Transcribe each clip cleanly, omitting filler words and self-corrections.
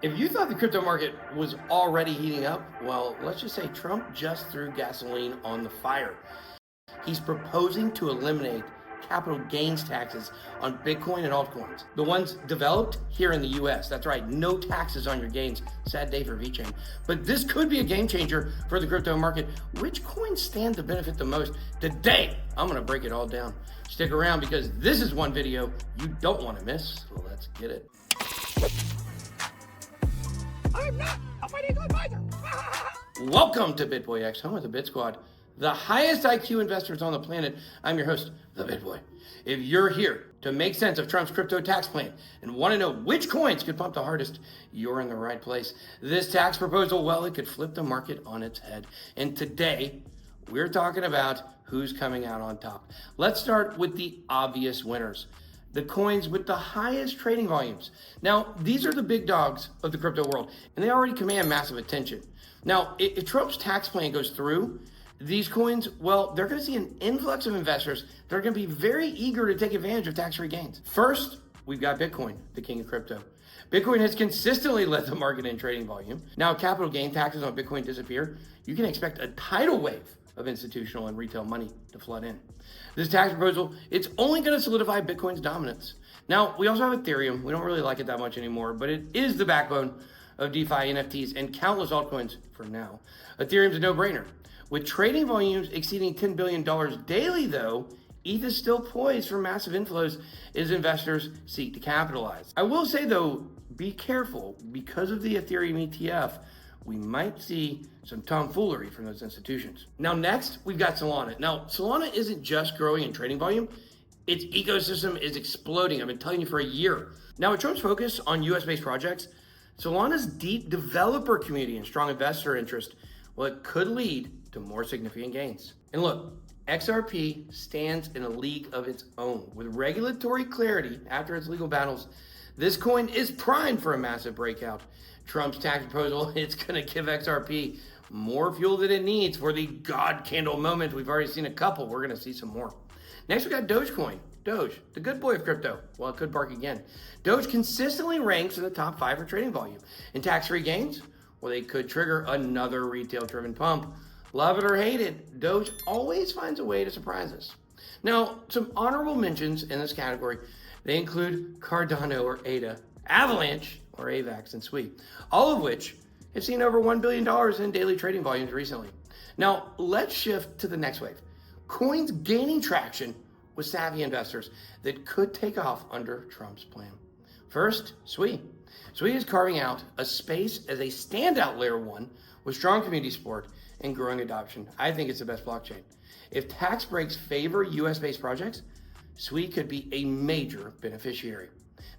If you thought the crypto market was already heating up, well, let's just say Trump just threw gasoline on the fire. He's proposing to eliminate capital gains taxes on Bitcoin and altcoins. The ones developed here in the US. That's right, no taxes on your gains. Sad day for VeChain. But this could be a game changer for the crypto market. Which coins stand to benefit the most? Today, I'm gonna break it all down. Stick around because this is one video you don't wanna miss. So let's get it. I'm not a financial advisor. Welcome to BitBoy X, home of the Bit Squad, the highest IQ investors on the planet. I'm your host, the BitBoy. If you're here to make sense of Trump's crypto tax plan and want to know which coins could pump the hardest, you're in the right place. This tax proposal, well, it could flip the market on its head. And today, we're talking about who's coming out on top. Let's start with the obvious winners. The coins with the highest trading volumes. Now, these are the big dogs of the crypto world, and they already command massive attention. Now, if Trump's tax plan goes through, these coins, well, they're going to see an influx of investors that are going to be very eager to take advantage of tax-free gains. First, we've got Bitcoin, the king of crypto. Bitcoin has consistently led the market in trading volume. Now, capital gain taxes on Bitcoin disappear, you can expect a tidal wave of institutional and retail money to flood in. This tax proposal, it's only going to solidify Bitcoin's dominance. Now, we also have Ethereum. We don't really like it that much anymore, but it is the backbone of DeFi, NFTs, and countless altcoins for now. Ethereum's a no-brainer. With trading volumes exceeding $10 billion daily, though, ETH is still poised for massive inflows as investors seek to capitalize. I will say, though, be careful. Because of the Ethereum ETF, we might see some tomfoolery from those institutions. Now, next, we've got Solana. Now, Solana isn't just growing in trading volume. Its ecosystem is exploding. I've been telling you for a year. Now, with Trump's focus on US-based projects, Solana's deep developer community and strong investor interest, well, it could lead to more significant gains. And look, XRP stands in a league of its own. With regulatory clarity after its legal battles, this coin is primed for a massive breakout. Trump's tax proposal, it's gonna give XRP more fuel than it needs for the God candle moment. We've already seen a couple, we're gonna see some more. Next, we got Dogecoin. Doge, the good boy of crypto. Well, it could bark again. Doge consistently ranks in the top 5 for trading volume. And tax-free gains, well, they could trigger another retail-driven pump. Love it or hate it, Doge always finds a way to surprise us. Now, some honorable mentions in this category, they include Cardano or ADA, Avalanche or AVAX and SWI, all of which have seen over $1 billion in daily trading volumes recently. Now, let's shift to the next wave. Coins gaining traction with savvy investors that could take off under Trump's plan. First, SWI. SWI is carving out a space as a standout layer 1 with strong community support and growing adoption. I think it's the best blockchain. If tax breaks favor US-based projects, SWI could be a major beneficiary.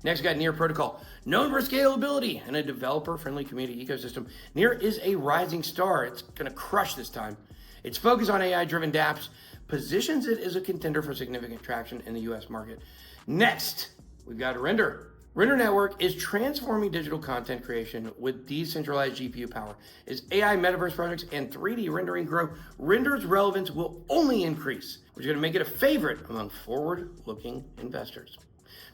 Next, we got Near Protocol. Known for scalability and a developer-friendly community ecosystem, Near is a rising star. It's gonna crush this time. Its focus on AI-driven dApps positions it as a contender for significant traction in the US market. Next, we've got Render. Render Network is transforming digital content creation with decentralized GPU power. As AI metaverse projects and 3D rendering grow, Render's relevance will only increase, which is going to make it a favorite among forward-looking investors.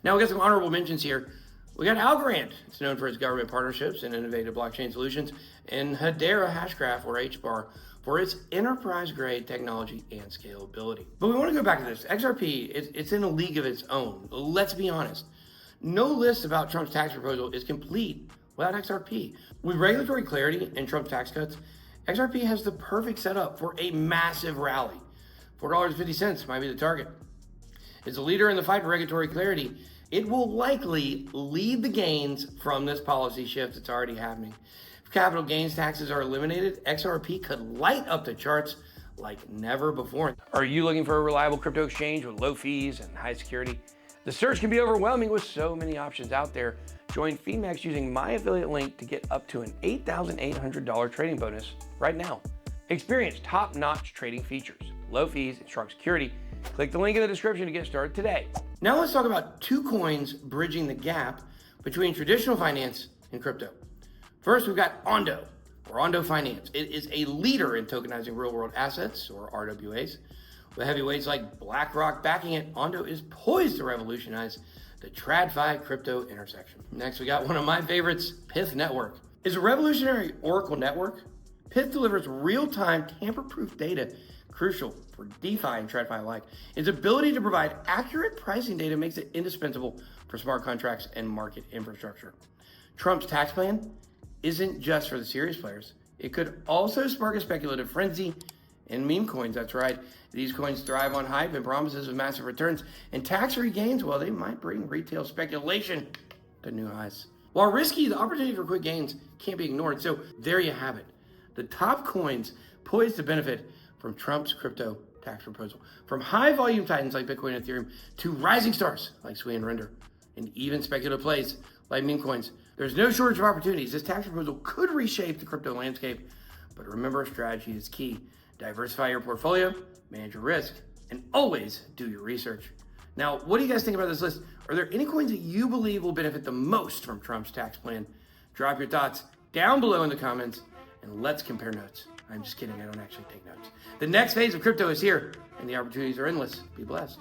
Now, we got some honorable mentions here. We got Algorand. It's known for its government partnerships and innovative blockchain solutions, and Hedera Hashgraph, or HBAR, for its enterprise-grade technology and scalability. But we want to go back to this. XRP, it's in a league of its own. Let's be honest. No list about Trump's tax proposal is complete without XRP. With regulatory clarity and Trump's tax cuts, XRP has the perfect setup for a massive rally. $4.50 might be the target. As a leader in the fight for regulatory clarity, it will likely lead the gains from this policy shift that's already happening. If capital gains taxes are eliminated, XRP could light up the charts like never before. Are you looking for a reliable crypto exchange with low fees and high security? The search can be overwhelming with so many options out there. Join Phemex using my affiliate link to get up to an $8,800 trading bonus right now. Experience top-notch trading features, low fees, and strong security. Click the link in the description to get started today. Now let's talk about 2 coins bridging the gap between traditional finance and crypto. First, we've got Ondo, or Ondo Finance. It is a leader in tokenizing real-world assets, or RWAs. With heavyweights like BlackRock backing it, Ondo is poised to revolutionize the TradFi crypto intersection. Next, we got one of my favorites, Pyth Network. Is a revolutionary Oracle network. Pyth delivers real-time, tamper-proof data, crucial for DeFi and TradFi alike. Its ability to provide accurate pricing data makes it indispensable for smart contracts and market infrastructure. Trump's tax plan isn't just for the serious players. It could also spark a speculative frenzy in meme coins. That's right. These coins thrive on hype and promises of massive returns, and tax-free gains, well, they might bring retail speculation to new highs. While risky, the opportunity for quick gains can't be ignored. So there you have it. The top coins poised to benefit from Trump's crypto tax proposal. From high-volume titans like Bitcoin and Ethereum to rising stars like Sui and Render, and even speculative plays like meme coins. There's no shortage of opportunities. This tax proposal could reshape the crypto landscape, but remember, strategy is key. Diversify your portfolio, manage your risk, and always do your research. Now, what do you guys think about this list? Are there any coins that you believe will benefit the most from Trump's tax plan? Drop your thoughts down below in the comments, and let's compare notes. I'm just kidding, I don't actually take notes. The next phase of crypto is here, and the opportunities are endless. Be blessed.